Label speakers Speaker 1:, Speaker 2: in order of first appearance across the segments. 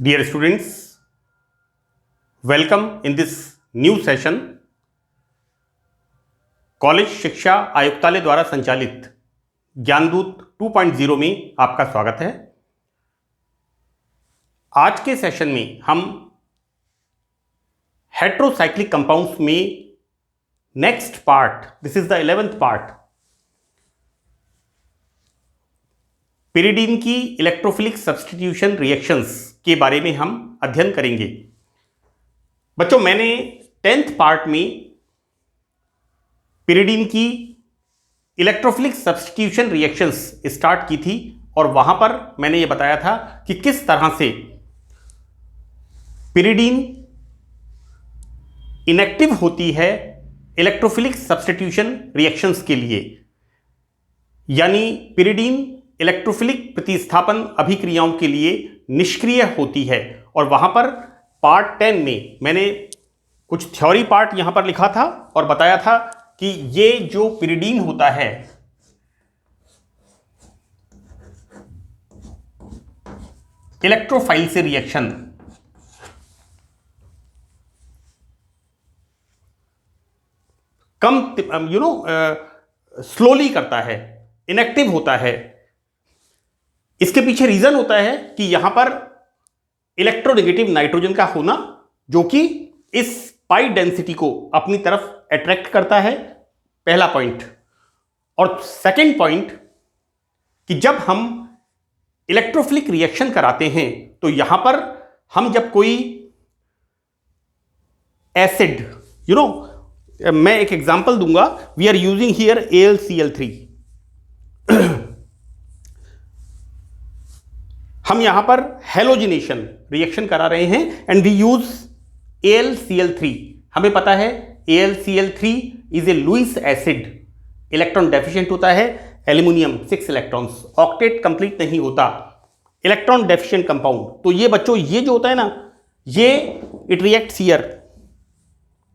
Speaker 1: Dear students, welcome in this new session. College शिक्षा आयुक्तालय द्वारा संचालित ज्ञानदूत 2.0 में आपका स्वागत है। आज के सेशन में हम हेट्रोसाइक्लिक कंपाउंड्स में next part, this is the 11th part, pyridine की इलेक्ट्रोफिलिक सब्स्टिट्यूशन रिएक्शंस के बारे में हम अध्ययन करेंगे। बच्चों, मैंने 10th पार्ट में पिरिडीन की इलेक्ट्रोफिलिक सब्स्टिट्यूशन रिएक्शंस स्टार्ट की थी और वहां पर मैंने ये बताया था कि किस तरह से पिरिडीन इनएक्टिव होती है इलेक्ट्रोफिलिक सब्स्टिट्यूशन रिएक्शंस के लिए, यानी पिरिडीन इलेक्ट्रोफिलिक प्रतिस्थापन अभिक्रियाओं के लिए निष्क्रिय होती है। और वहां पर पार्ट 10 में मैंने कुछ थ्योरी पार्ट यहां पर लिखा था और बताया था कि ये जो पिरिडीन होता है इलेक्ट्रोफाइल से रिएक्शन कम स्लोली करता है, इनएक्टिव होता है। इसके पीछे रीजन होता है कि यहां पर इलेक्ट्रोनेगेटिव नाइट्रोजन का होना, जो कि इस पाई डेंसिटी को अपनी तरफ अट्रैक्ट करता है, पहला पॉइंट। और सेकंड पॉइंट कि जब हम इलेक्ट्रोफिलिक रिएक्शन कराते हैं तो यहां पर हम जब कोई एसिड, मैं एक एग्जांपल दूंगा, we are using here AlCl3। हम यहां पर हेलोजिनेशन रिएक्शन करा रहे हैं एंड वी यूज AlCl3। हमें पता है AlCl3 is a Lewis acid, electron deficient होता है, एल्यूमिनियम 6 इलेक्ट्रॉन्स, ऑक्टेट कंप्लीट नहीं होता, इलेक्ट्रॉन डेफिशिएंट कंपाउंड। तो ये बच्चों, ये जो होता है ना, ये इट रिएक्ट्स हियर,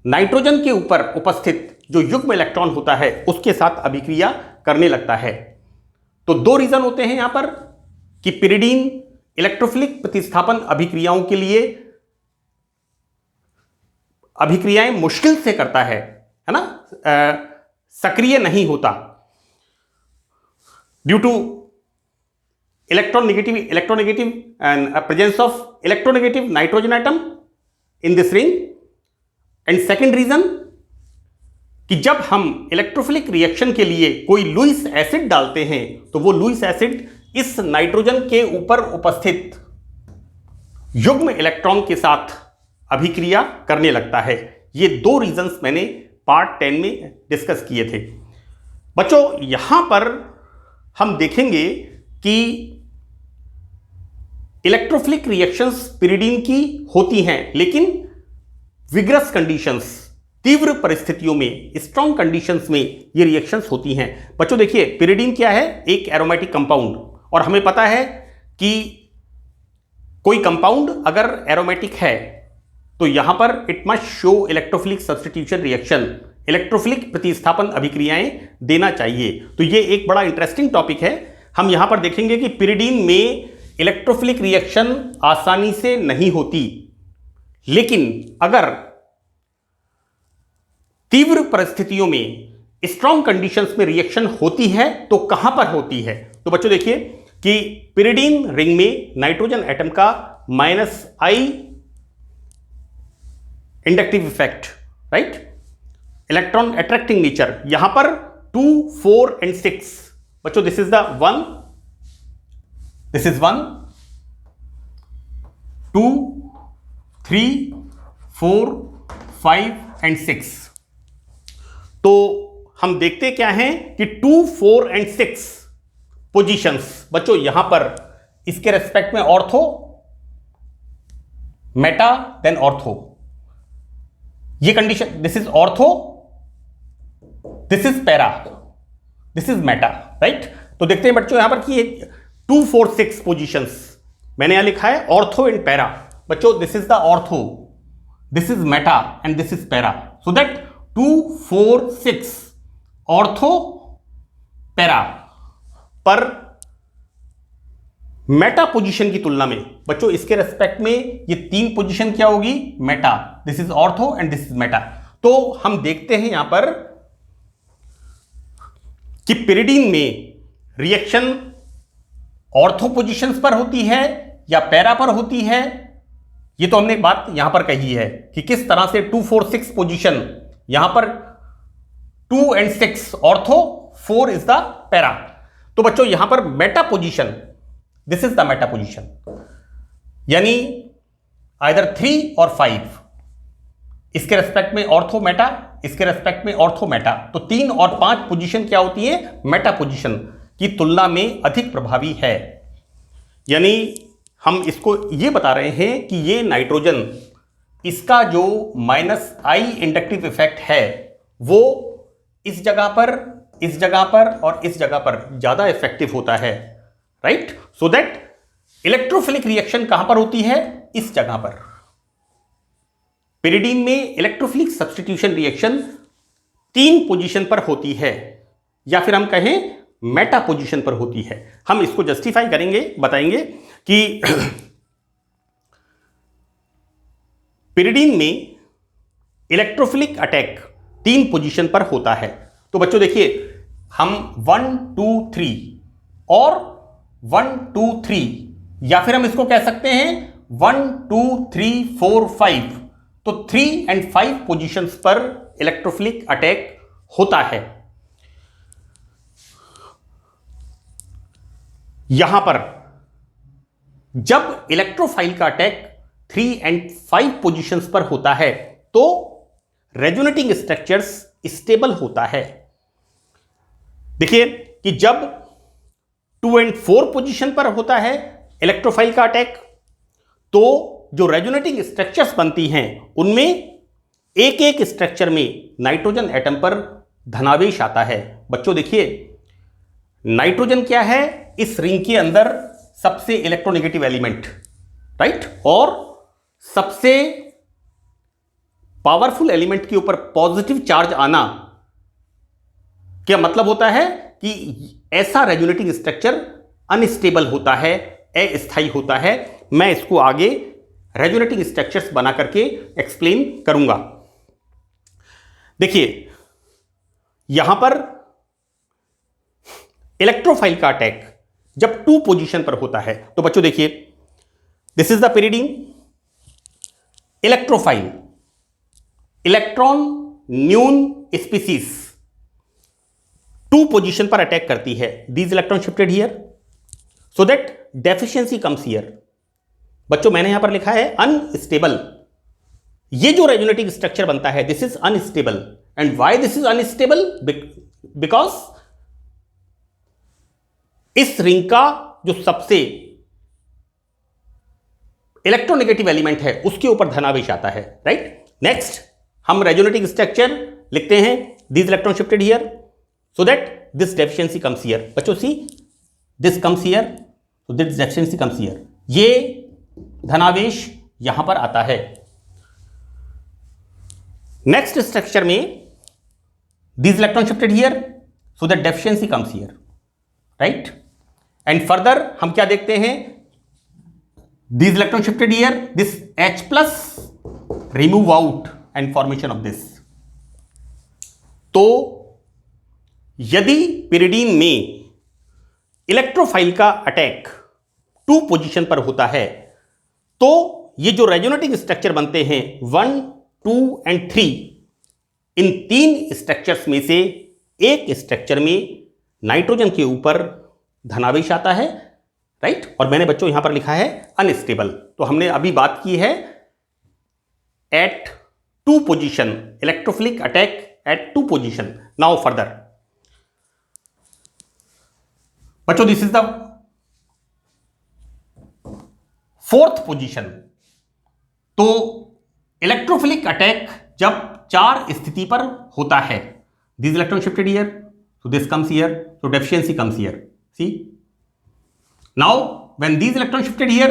Speaker 1: नाइट्रोजन के ऊपर उपस्थित जो युग्म इलेक्ट्रॉन होता है उसके साथ अभिक्रिया करने लगता है। तो दो रीजन होते हैं यहां पर कि पिरिडीन इलेक्ट्रोफिलिक प्रतिस्थापन अभिक्रियाओं के लिए अभिक्रियाएं मुश्किल से करता है ना, सक्रिय नहीं होता, due to electronegative and presence of electronegative nitrogen atom in this ring. And second reason कि जब हम इलेक्ट्रोफिलिक रिएक्शन के लिए कोई लुईस एसिड डालते हैं तो वो लुईस एसिड इस नाइट्रोजन के ऊपर उपस्थित युग्म इलेक्ट्रॉन के साथ अभिक्रिया करने लगता है। ये दो रीजंस मैंने पार्ट 10 में डिस्कस किए थे। बच्चों, यहां पर हम देखेंगे कि इलेक्ट्रोफिलिक रिएक्शंस पिरिडीन की होती हैं, लेकिन विग्रस कंडीशंस, तीव्र परिस्थितियों में, स्ट्रॉन्ग कंडीशंस में ये रिएक्शंस होती हैं। बच्चों देखिए, पिरिडीन क्या है? एक एरोमेटिक कंपाउंड, और हमें पता है कि कोई कंपाउंड अगर एरोमेटिक है तो यहां पर it must show electrophilic substitution reaction, electrophilic प्रतिस्थापन अभिक्रियाएं देना चाहिए। तो ये एक बड़ा इंटरेस्टिंग टॉपिक है। हम यहां पर देखेंगे कि पिरिडीन में इलेक्ट्रोफिलिक रिएक्शन आसानी से नहीं होती, लेकिन अगर तीव्र परिस्थितियों में, स्ट्रॉन्ग कंडीशंस में रिएक्शन होती है तो कहां पर होती है? तो बच्चों देखिए कि पिरिडीन रिंग में नाइट्रोजन एटम का -I inductive effect, right, electron attracting nature, यहां पर 2, 4 एंड 6। बच्चों this is the 1, this is 1, 2, 3, 4, 5 and 6। तो हम देखते क्या हैं कि 2, 4 एंड 6 पोजीशंस, बच्चों यहां पर इसके रेस्पेक्ट में ऑर्थो, मेटा, देन ऑर्थो, ये condition, this is ortho, this is para, this is Meta, right. तो देखते हैं बच्चों यहां पर कि 2, 4, 6 पोजीशंस मैंने यहां लिखा है ऑर्थो एंड पैरा। बच्चों this is the ortho, this is Meta and this is para, so that 2, 4, 6 ortho para पर मेटा पोजीशन की तुलना में बच्चों इसके रेस्पेक्ट में ये 3 पोजीशन क्या होगी, Meta, this is ortho and this is Meta. तो हम देखते हैं यहां पर कि पिरिडीन में रिएक्शन ऑर्थो पोजीशंस पर होती है या पैरा पर होती है। ये तो हमने एक बात यहां पर कही है कि किस तरह से 2, 4, 6 पोजीशन, यहां पर 2 and 6 ortho, 4 is the para. तो बच्चों यहां पर Meta position, this is the Meta position, यानी आइदर 3 और 5, इसके रेस्पेक्ट में ऑर्थो मेटा, इसके रेस्पेक्ट में ऑर्थो मेटा। तो 3 और 5 पोजीशन क्या होती है, मेटा पोजीशन की तुलना में अधिक प्रभावी है। यानी हम इसको ये बता रहे हैं कि ये नाइट्रोजन, इसका जो -I इंडक्टिव इफेक्ट है वो इस जगह पर, इस जगह पर और इस जगह पर ज्यादा इफेक्टिव होता है, right. So that electrophilic reaction कहां पर होती है, इस जगह पर। पिरिडीन में इलेक्ट्रोफिलिक सब्स्टिट्यूशन रिएक्शन 3 पोजीशन पर होती है, या फिर हम कहें मेटा पोजीशन पर होती है। हम इसको जस्टिफाई करेंगे, बताएंगे कि पिरिडीन में इलेक्ट्रोफिलिक अटैक 3 पोजीशन पर होता है। तो बच्चों देखिए, हम 1, 2, 3 और 1, 2, 3, या फिर हम इसको कह सकते हैं 1, 2, 3, 4, 5। तो 3 and 5 पोजीशंस पर इलेक्ट्रोफिलिक अटैक होता है। यहां पर जब इलेक्ट्रोफाइल का अटैक 3 and 5 पोजीशंस पर होता है तो रेजोनेटिंग स्ट्रक्चर्स स्टेबल होता है। देखिए कि जब 2 and 4 पोजीशन पर होता है इलेक्ट्रोफाइल का अटैक, तो जो रेजोनेटिंग स्ट्रक्चर्स बनती हैं उनमें एक एक स्ट्रक्चर में नाइट्रोजन एटम पर धनावेश आता है। बच्चों देखिए, नाइट्रोजन क्या है, इस रिंग के अंदर सबसे इलेक्ट्रोनेगेटिव एलिमेंट, राइट, और सबसे पावरफुल एलिमेंट के ऊपर पॉजिटिव चार्ज आना, क्या मतलब होता है कि ऐसा रेजोनेटिंग स्ट्रक्चर अनस्टेबल होता है, अस्थायी होता है। मैं इसको आगे रेजोनेटिंग स्ट्रक्चर्स बना करके एक्सप्लेन करूंगा। देखिए यहां पर इलेक्ट्रोफाइल का अटैक जब 2 पोजीशन पर होता है, तो बच्चों देखिए, this is the pyridine, electrophile, electron न्यून स्पीसीज 2 पोजीशन पर अटैक करती है। These electron shifted here so that deficiency comes here. बच्चों मैंने यहां पर लिखा है अनस्टेबल। ये जो रेजोनेटिंग स्ट्रक्चर बनता है this is unstable. And why this is unstable? Because इस रिंग का जो सबसे इलेक्ट्रोनेगेटिव एलिमेंट है उसके ऊपर धनावेश आता है, राइट। नेक्स्ट हम रेजोनेटिंग स्ट्रक्चर लिखते हैं, this electron shifted here so that this deficiency comes here. बच्चों see this comes here so this deficiency comes here. ये धनावेश यहां पर आता है। नेक्स्ट स्ट्रक्चर में this electron shifted here so that deficiency comes here, right. And further हम क्या देखते हैं, this electron shifted here, this H+ remove out and formation of this. तो यदि पिरिडीन में इलेक्ट्रोफाइल का अटैक 2 पोजीशन पर होता है तो ये जो रेजोनेटिंग स्ट्रक्चर बनते हैं 1, 2 and 3, इन 3 स्ट्रक्चर्स में से एक स्ट्रक्चर में नाइट्रोजन के ऊपर धनावेश आता है, राइट। और मैंने बच्चों यहां पर लिखा है अनस्टेबल। तो हमने अभी बात की है at 2 position, electrophilic attack at 2 position. Now further बच्चों this is the 4th position. तो इलेक्ट्रोफिलिक अटैक जब 4 स्थिति पर होता है, this electron shifted here so this comes here, so deficiency comes here. See, now when these electrons shifted here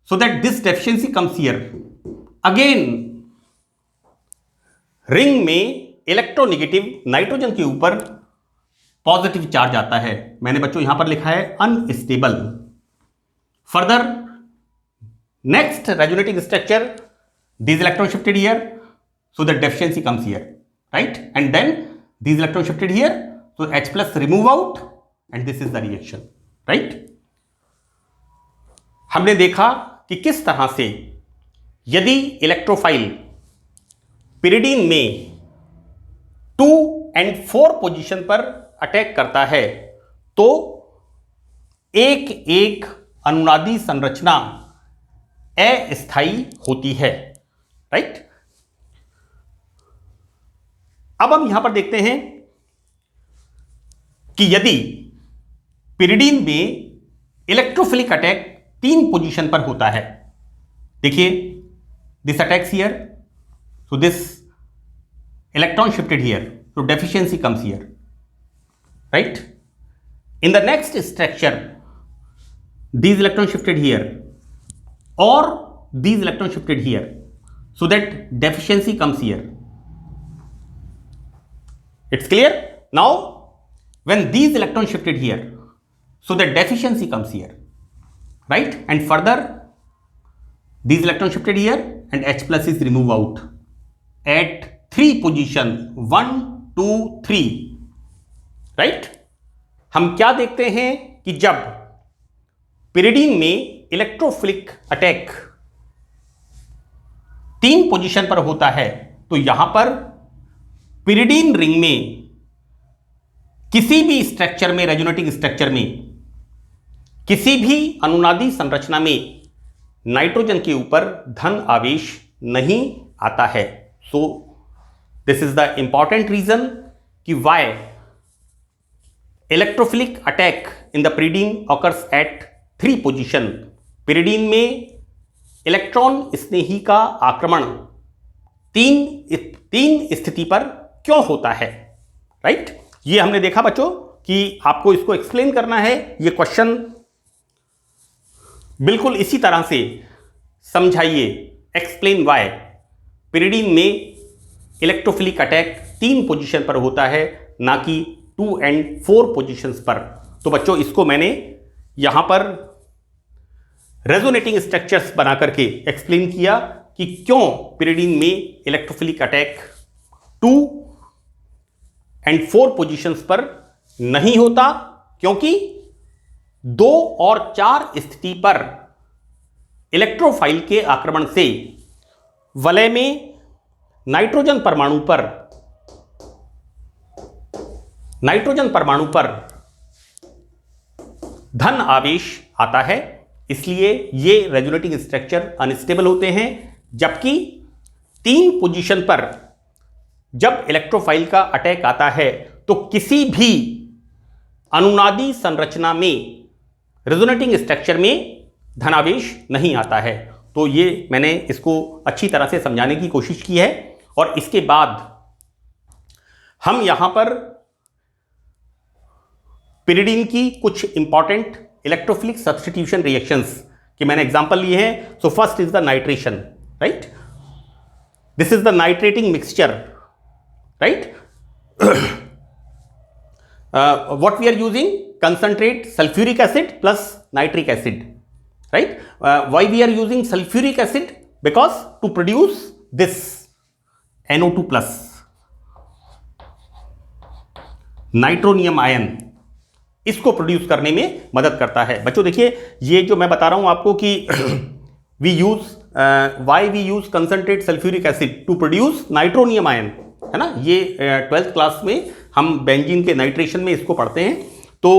Speaker 1: so that this deficiency comes here, again ring में electronegative nitrogen के ऊपर positive charge आता है। मैंने बच्चों यहां पर लिखा है unstable. Further, next resonating structure, these electrons shifted here, so the deficiency comes here, right? And then these electrons shifted here, so H plus remove out, and this is the reaction, right? हमने देखा कि किस तरह से यदि electrophile pyridine में 2 और 4 position पर अटैक करता है तो एक एक अनुनादी संरचना अस्थायी होती है, राइट? अब हम यहां पर देखते हैं कि यदि पिरिडीन में इलेक्ट्रोफिलिक अटैक 3 पोजीशन पर होता है, देखिए this attacks here, so this electron shifted here, so deficiency comes here, right? In the next structure, these electrons shifted here or these electrons shifted here, so that deficiency comes here. It's clear? Now when these electrons shifted here, so that deficiency comes here, right? And further these electrons shifted here and H plus is removed out at 3 position, 1 2 3, right? हम क्या देखते हैं कि जब pyridine में electrophilic attack 3 position पर होता है तो यहां पर पिरिडीन रिंग में किसी भी स्ट्रक्चर में, रेजोनेटिंग स्ट्रक्चर में, किसी भी अनुनादी संरचना में नाइट्रोजन के ऊपर धन आवेश नहीं आता है. सो this is the important reason कि why electrophilic attack in the pyridine occurs at 3 position. pyridine में इलेक्ट्रॉन स्नेही का आक्रमण तीन स्थिति पर क्यों होता है, राइट? ये हमने देखा बच्चों कि आपको इसको एक्सप्लेन करना है. ये क्वेश्चन बिल्कुल इसी तरह से समझाइए, एक्सप्लेन व्हाई pyridine में इलेक्ट्रोफिलिक अटैक 3 पोजीशन पर होता है, ना कि 2 और 4 पोजीशंस पर. तो बच्चों इसको मैंने यहां पर रेजोनेटिंग स्ट्रक्चर्स बना करके एक्सप्लेन किया कि क्यों पिरिडीन में इलेक्ट्रोफिलिक अटैक 2 और 4 पोजीशंस पर नहीं होता, क्योंकि 2 और 4 स्थिति पर इलेक्ट्रोफाइल के आक्रमण से वलय में नाइट्रोजन परमाणु पर धन आवेश आता है, इसलिए ये रेजोनेटिंग स्ट्रक्चर अनस्टेबल होते हैं. जबकि 3 पोजीशन पर जब इलेक्ट्रोफाइल का अटैक आता है तो किसी भी अनुनादी संरचना में, रेजोनेटिंग स्ट्रक्चर में धनावेश नहीं आता है. तो ये मैंने इसको अच्छी तरह से समझाने की कोशिश की है. और इसके बाद हम यहां पर पिरिडीन की कुछ इंपॉर्टेंट इलेक्ट्रोफिलिक सब्स्टिट्यूशन रिएक्शंस के मैंने एग्जांपल लिए हैं. So first is the nitration, right? This is the nitrating mixture, right? What we are using? Concentrate sulphuric acid plus nitric acid, right? Why we are using sulfuric acid? Because to produce this NO2 plus nitronium ion, इसको produce करने में मदद करता है. बच्चों देखिए ये जो मैं बता रहा हूं आपको कि why we use concentrate sulphuric acid to produce nitronium ion, है ना? ये 12th क्लास में हम बेंजीन के नाइट्रेशन में इसको पढ़ते हैं. तो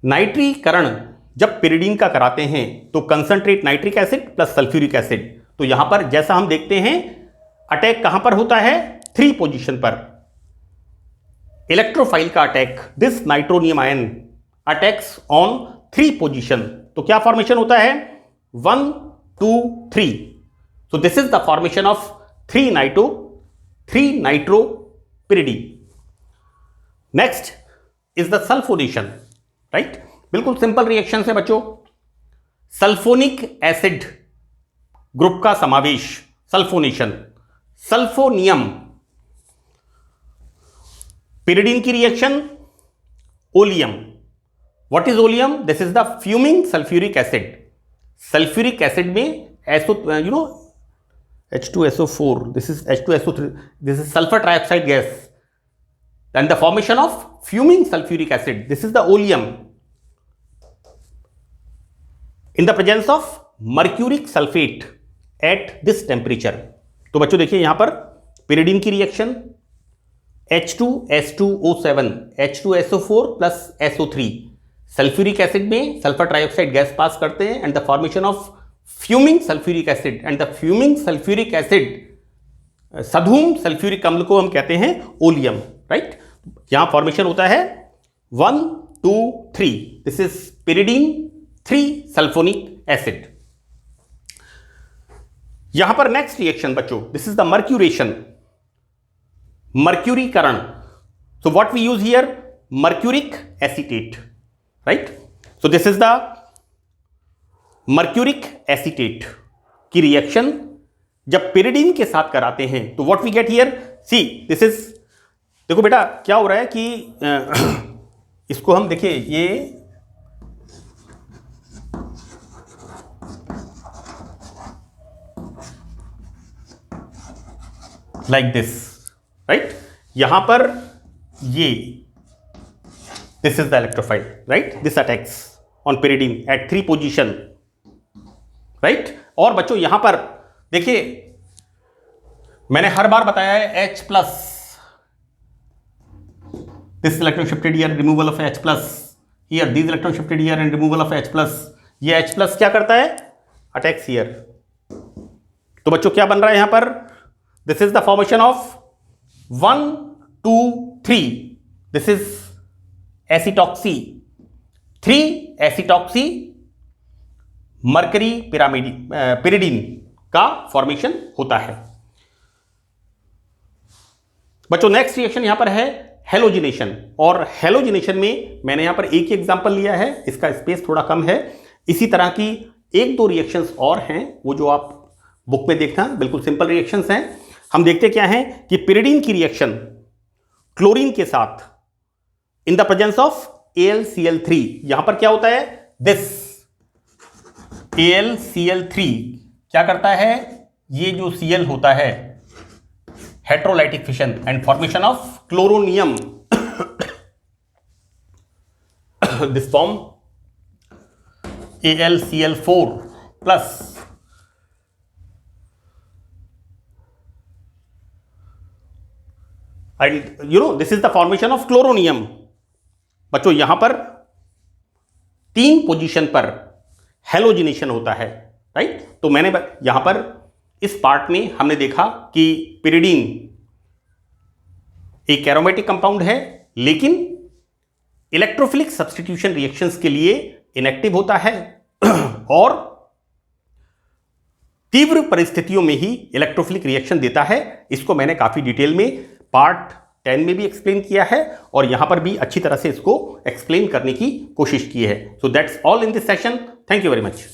Speaker 1: नाइट्रीकरण जब पिरिडीन का कराते हैं तो concentrate nitric acid plus sulphuric acid. तो यहां पर जैसा हम देखते हैं अटैक कहां पर होता है? 3 पोजीशन पर. इलेक्ट्रोफाइल का attack, this nitronium ion attacks on 3 position. तो क्या फॉर्मेशन होता है? 1 2 3. सो this is the formation of 3 nitro pyridine. Next is the sulphonation, right? बिल्कुल सिंपल रिएक्शन है बच्चों. सल्फोनिक एसिड ग्रुप का समावेश, सल्फोनेशन. सल्फोनियम, पिरिडीन की reaction oleum, what is oleum? This is the fuming sulphuric acid. Sulphuric acid में H2SO4, this is H2SO3, this is sulfur trioxide gas, and the formation of fuming sulfuric acid, this is the oleum in the presence of mercuric sulfate at this temperature। तो बच्चों देखिए यहां पर pyridine की reaction H2S2O7 H2SO4 plus SO3 sulphuric acid में sulphur trioxide gas pass करते हैं and the formation of fuming sulphuric acid, and the fuming sulphuric acid सधूम सल्फ्यूरिक अम्ल को हम कहते हैं ओलियम, राइट। यहां फॉर्मेशन होता है 1 2 3, this is pyridine 3 sulphonic acid. यहां पर नेक्स्ट रिएक्शन बच्चों, दिस इज द मर्क्यूरेशन, मर्क्यूरीकरण। So what we use here? Mercuric acetate, right. So this is the mercuric acetate की रिएक्शन जब पिरिडीन के साथ कराते हैं तो what we get here? See this is, देखो बेटा क्या हो रहा है कि इसको हम देखिए ये लाइक दिस, राइट। यहां पर ये this is the electrophile, right. This attacks on pyridine at 3 position, right. और बच्चों यहां पर देखिए मैंने हर बार बताया है H plus, this electron shifted here, removal of H plus here, this electron shifted here and removal of H plus. ये H plus क्या करता है? Attacks here. तो बच्चों क्या बन रहा है यहां पर? This is the formation of 1 2 3, this is acetoxy 3 acetoxy mercury pyridine का फॉर्मेशन होता है। बच्चों नेक्स्ट रिएक्शन यहां पर है हेलोजिनेशन, और हेलोजिनेशन में मैंने यहां पर एक ही एग्जांपल लिया है, इसका स्पेस थोड़ा कम है। इसी तरह की 1-2 रिएक्शंस और हैं, वो जो आप बुक में देखना, बिल्कुल सिंपल रिएक्शंस हैं। हम देखते क्या हैं कि पिरिडीन की रिएक्शन क्लोरीन के साथ in the presence of AlCl3, यहां पर क्या होता है? दिस AlCl3 क्या करता है? ये जो Cl होता है heterolytic fission and formation of chloronium, this form AlCl4 plus and this is the formation of chloronium. बच्चों यहां पर 3 पोजीशन पर हेलोजिनेशन होता है, राइट। तो मैंने यहां पर इस पार्ट में हमने देखा कि पिरिडीन एक एरोमेटिक कंपाउंड है, लेकिन इलेक्ट्रोफिलिक सब्स्टिट्यूशन रिएक्शंस के लिए इनएक्टिव होता है और तीव्र परिस्थितियों में ही इलेक्ट्रोफिलिक रिएक्शन देता है। इसको मैंने काफी डिटेल में पार्ट 10 में भी एक्सप्लेन किया है और यहां पर भी अच्छी तरह से इसको एक्सप्लेन करने की कोशिश की है। So that's all in this session. Thank you very much.